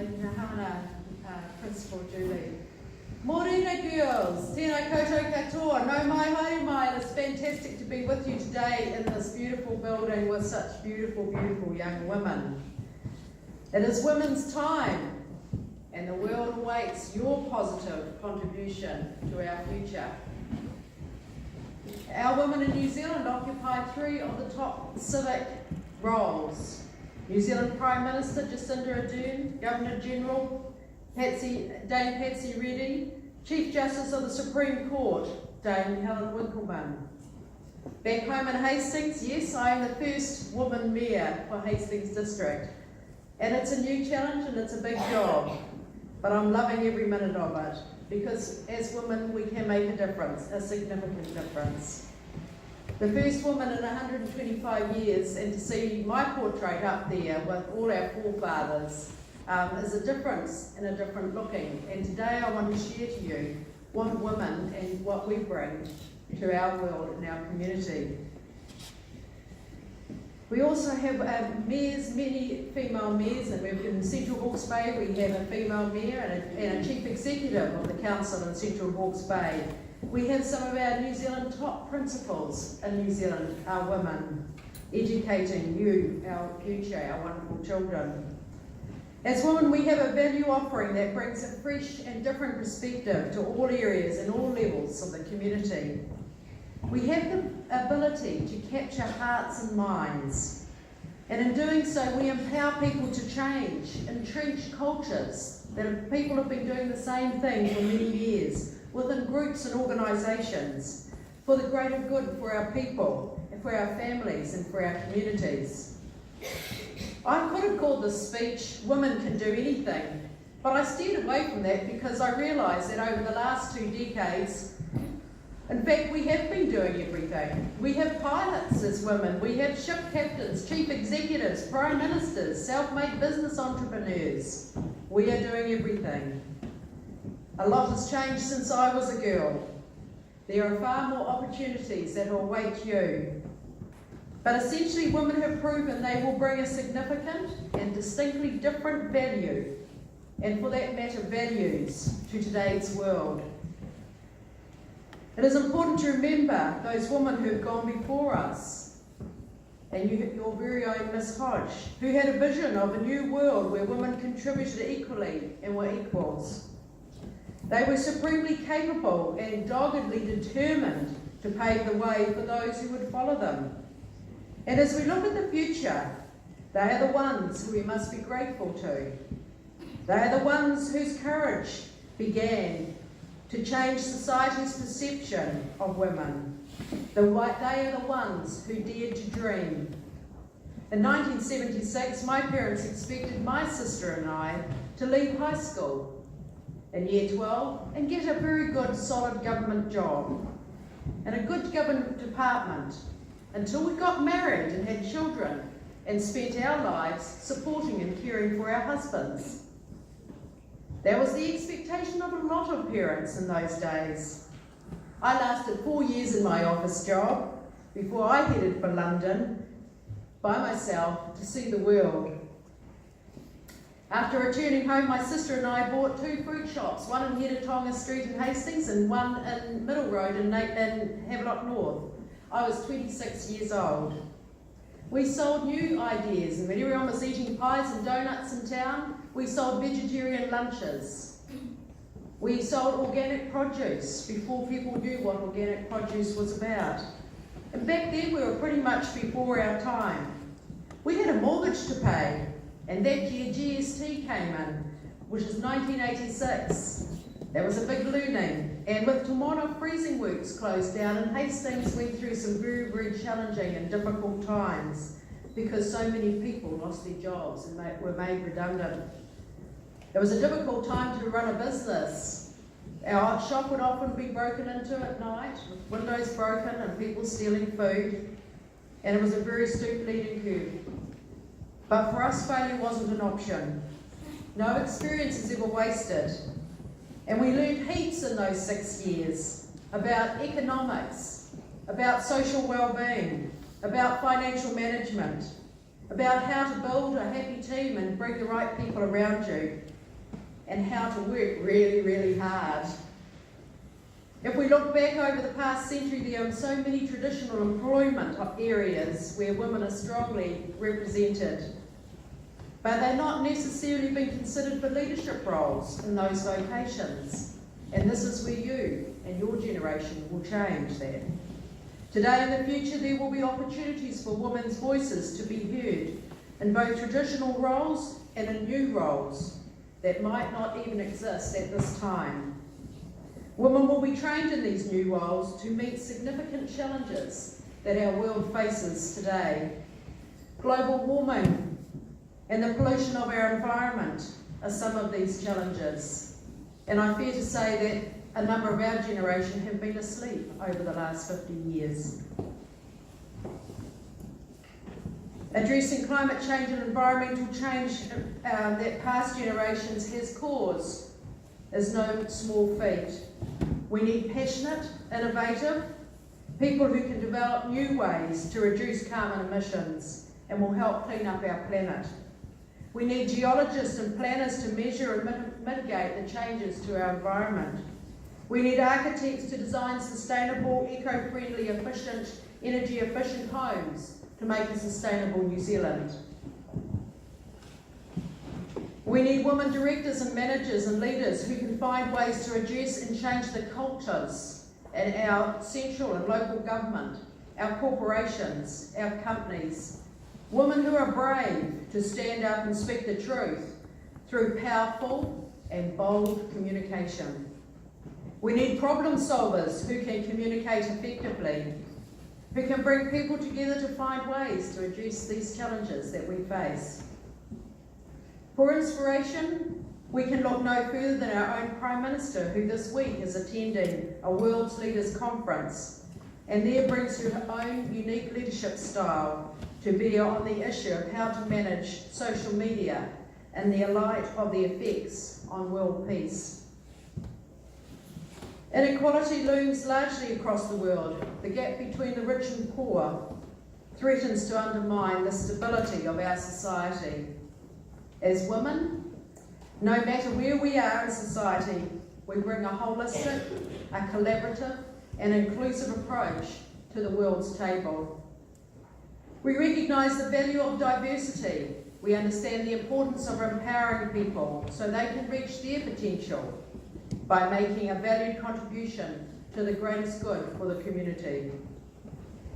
Hana Principal Julie. Morena girls, tēnā koutou katoa, no mai haere mai. It's fantastic to be with you today in this beautiful building with such beautiful, beautiful young women. It is women's time and the world awaits your positive contribution to our future. Our women in New Zealand occupy 3 of the top civic roles. New Zealand Prime Minister Jacinda Ardern, Governor General Dame Patsy Reddy, Chief Justice of the Supreme Court, Dame Helen Winkleman. Back home in Hastings, yes, I am the first woman mayor for Hastings District. And it's a new challenge and it's a big job, but I'm loving every minute of it because as women we can make a difference, a significant difference. The first woman in 125 years, and to see my portrait up there with all our forefathers is a difference and a different looking. And today I want to share to you one woman and what we bring to our world and our community. We also have mayors, many female mayors, and we've in Central Hawke's Bay we have a female mayor and a chief executive of the council in Central Hawke's Bay. We have some of our New Zealand top principals in New Zealand, our women, educating you, our future, our wonderful children. As women, we have a value offering that brings a fresh and different perspective to all areas and all levels of the community. We have the ability to capture hearts and minds, and in doing so we empower people to change entrenched cultures that people have been doing the same thing for many years within groups and organisations for the greater good for our people and for our families and for our communities. I could have called this speech "Women Can Do Anything," but I steered away from that because I realised that over the last 2 decades, in fact, we have been doing everything. We have pilots as women, we have ship captains, chief executives, prime ministers, self-made business entrepreneurs. We are doing everything. A lot has changed since I was a girl. There are far more opportunities that will await you. But essentially, women have proven they will bring a significant and distinctly different value, and for that matter, values, to today's world. It is important to remember those women who have gone before us, and your very own Miss Hodge, who had a vision of a new world where women contributed equally and were equals. They were supremely capable and doggedly determined to pave the way for those who would follow them. And as we look at the future, they are the ones who we must be grateful to. They are the ones whose courage began to change society's perception of women. They are the ones who dared to dream. In 1976, my parents expected my sister and I to leave high school in year 12 and get a very good, solid government job and a good government department until we got married and had children and spent our lives supporting and caring for our husbands. That was the expectation of a lot of parents in those days. I lasted 4 years in my office job before I headed for London by myself to see the world. After returning home, my sister and I bought 2 fruit shops, one in Hedatonga Street in Hastings and one in Middle Road in Havelock North. I was 26 years old. We sold new ideas, and when everyone was eating pies and donuts in town, we sold vegetarian lunches. We sold organic produce before people knew what organic produce was about. And back then we were pretty much before our time. We had a mortgage to pay, and that year GST came in, which is 1986. There was a big looning, and with Te Moana freezing works closed down, and Hastings went through some very, very challenging and difficult times because so many people lost their jobs and were made redundant. It was a difficult time to run a business. Our shop would often be broken into at night, with windows broken and people stealing food, and it was a very steep learning curve. But for us, failure wasn't an option. No experience is ever wasted. And we learned heaps in those 6 years about economics, about social well-being, about financial management, about how to build a happy team and bring the right people around you, and how to work really, really hard. If we look back over the past century, there are so many traditional employment areas where women are strongly represented, but they're not necessarily being considered for leadership roles in those locations. And this is where you and your generation will change that. Today and the future, there will be opportunities for women's voices to be heard in both traditional roles and in new roles that might not even exist at this time. Women will be trained in these new roles to meet significant challenges that our world faces today. Global warming and the pollution of our environment are some of these challenges. And I fear to say that a number of our generation have been asleep over the last 50 years. Addressing climate change and environmental change that past generations has caused is no small feat. We need passionate, innovative people who can develop new ways to reduce carbon emissions and will help clean up our planet. We need geologists and planners to measure and mitigate the changes to our environment. We need architects to design sustainable, eco-friendly, energy-efficient homes to make a sustainable New Zealand. We need women directors and managers and leaders who can find ways to address and change the cultures in our central and local government, our corporations, our companies. Women who are brave to stand up and speak the truth through powerful and bold communication. We need problem solvers who can communicate effectively, who can bring people together to find ways to address these challenges that we face. For inspiration, we can look no further than our own Prime Minister, who this week is attending a World's Leaders Conference, and there brings her own unique leadership style to bear on the issue of how to manage social media in the light of the effects on world peace. Inequality looms largely across the world. The gap between the rich and poor threatens to undermine the stability of our society. As women, no matter where we are in society, we bring a holistic, a collaborative and inclusive approach to the world's table. We recognise the value of diversity. We understand the importance of empowering people so they can reach their potential by making a valued contribution to the greatest good for the community.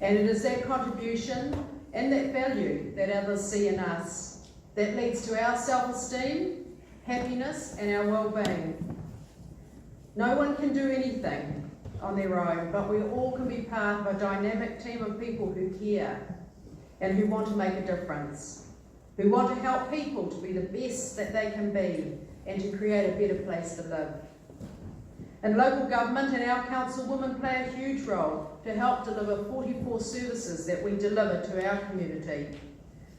And it is that contribution and that value that others see in us that leads to our self-esteem, happiness and our well-being. No one can do anything on their own, but we all can be part of a dynamic team of people who care and who want to make a difference, who want to help people to be the best that they can be and to create a better place to live. In local government and our council, women play a huge role to help deliver 44 services that we deliver to our community.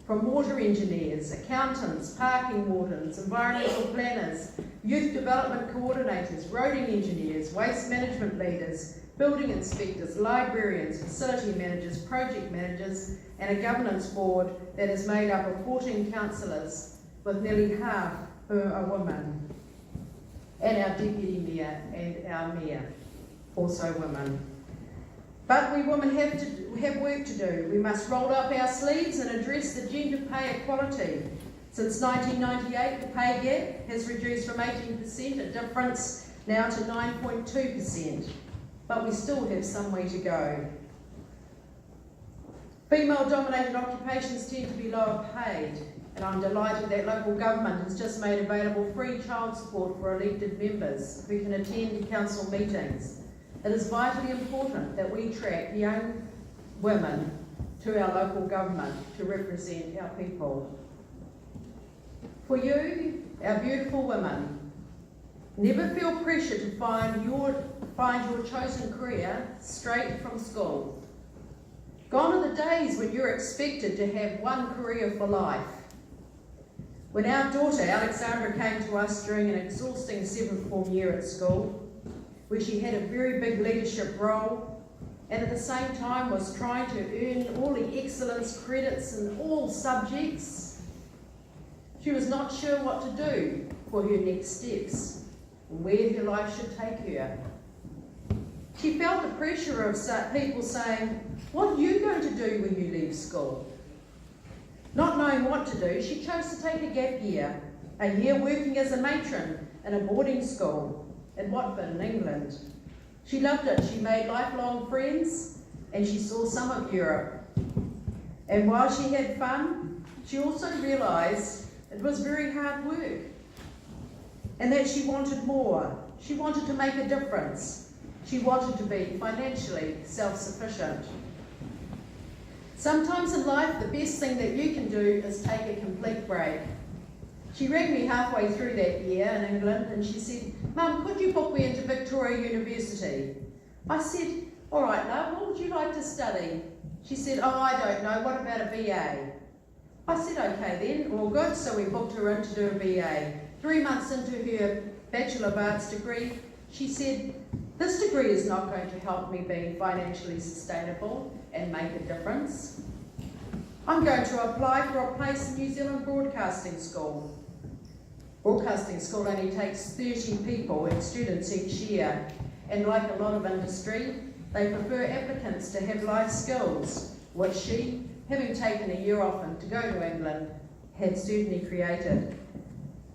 From water engineers, accountants, parking wardens, environmental planners, youth development coordinators, roading engineers, waste management leaders, building inspectors, librarians, facility managers, project managers, and a governance board that is made up of 14 councillors, with nearly half who are women. And our deputy mayor and our mayor, also women. But we women have work to do. We must roll up our sleeves and address the gender pay equality. Since 1998, the pay gap has reduced from 18%, a difference now to 9.2%. But we still have some way to go. Female-dominated occupations tend to be lower paid, and I'm delighted that local government has just made available free child support for elected members who can attend council meetings. It is vitally important that we attract young women to our local government to represent our people. For you, our beautiful women, never feel pressure to find your chosen career straight from school. Gone are the days when you're expected to have one career for life. When our daughter Alexandra came to us during an exhausting 7th form year at school, where she had a very big leadership role and at the same time was trying to earn all the excellence credits in all subjects, She was not sure what to do for her next steps and where her life should take her. She felt the pressure of people saying, "What are you going to do when you leave school?" Not knowing what to do, she chose to take a gap year, a year working as a matron in a boarding school in Woodford in England. She loved it. She made lifelong friends and she saw some of Europe. And while she had fun, she also realised it was very hard work and that she wanted more. She wanted to make a difference. She wanted to be financially self-sufficient. Sometimes in life, the best thing that you can do is take a complete break. She rang me halfway through that year in England and she said, "Mum, could you book me into Victoria University?" I said, "All right, love, what would you like to study?" She said, "Oh, I don't know, what about a BA?" I said, "Okay then, all good." So we booked her in to do a BA. 3 months into her Bachelor of Arts degree, she said, "This degree is not going to help me be financially sustainable and make a difference. I'm going to apply for a place in New Zealand Broadcasting School." Broadcasting School only takes 30 people and students each year, and like a lot of industry, they prefer applicants to have life skills, which she, having taken a year off and to go to England, had certainly created.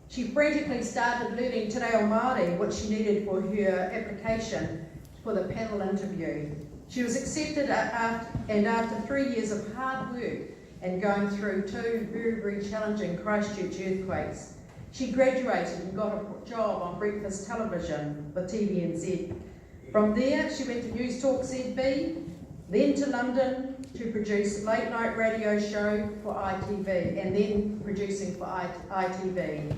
She frantically started learning Te Reo Māori, which she needed for her application for the panel interview. She was accepted after 3 years of hard work and going through 2 very, very challenging Christchurch earthquakes, she graduated and got a job on breakfast television for TVNZ. From there, she went to News Talk ZB, then to London to produce a late night radio show for ITV, and then producing for ITV.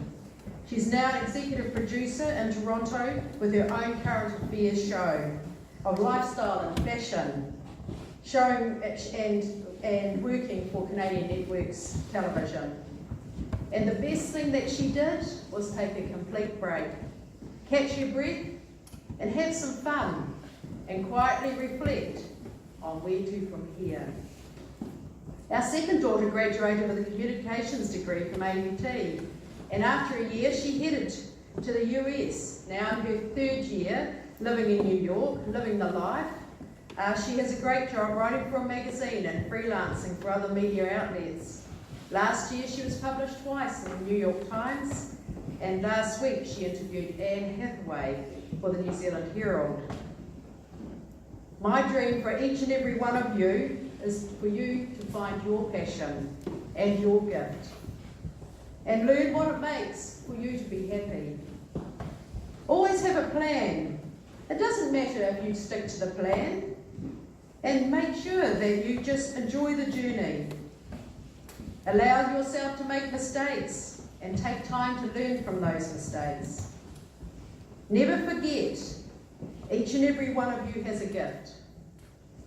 She's now an executive producer in Toronto with her own current affairs show of lifestyle and fashion, showing and working for Canadian Networks television. And the best thing that she did was take a complete break, catch her breath and have some fun and quietly reflect on where to from here. Our second daughter graduated with a communications degree from AUT, and after a year she headed to the US, now in her 3rd year, living in New York, living the life. She has a great job writing for a magazine and freelancing for other media outlets. Last year she was published twice in the New York Times, and last week she interviewed Anne Hathaway for the New Zealand Herald. My dream for each and every one of you is for you to find your passion and your gift and learn what it makes for you to be happy. Always have a plan. It doesn't matter if you stick to the plan, and make sure that you just enjoy the journey. Allow yourself to make mistakes and take time to learn from those mistakes. Never forget, each and every one of you has a gift.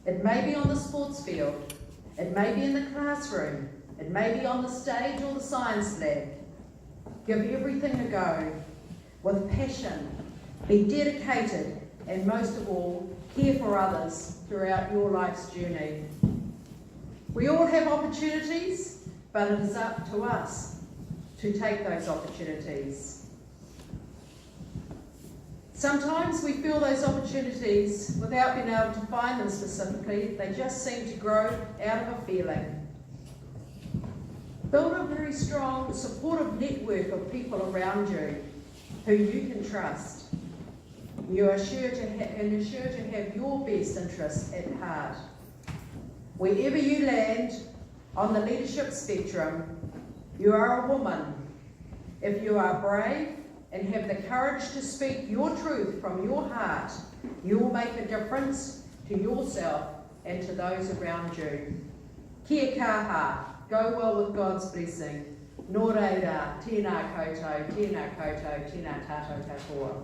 It may be on the sports field, it may be in the classroom, it may be on the stage or the science lab. Give everything a go with passion, be dedicated, and most of all, care for others throughout your life's journey. We all have opportunities, but it is up to us to take those opportunities. Sometimes we feel those opportunities without being able to find them specifically. They just seem to grow out of a feeling. Build a very strong, supportive network of people around you who you can trust. You are sure to have your best interests at heart. Wherever you land on the leadership spectrum, you are a woman. If you are brave and have the courage to speak your truth from your heart, you will make a difference to yourself and to those around you. Kia kaha, go well with God's blessing. Nō reira, tēnā koutou, tēnā koutou, tēnā tātou katoa.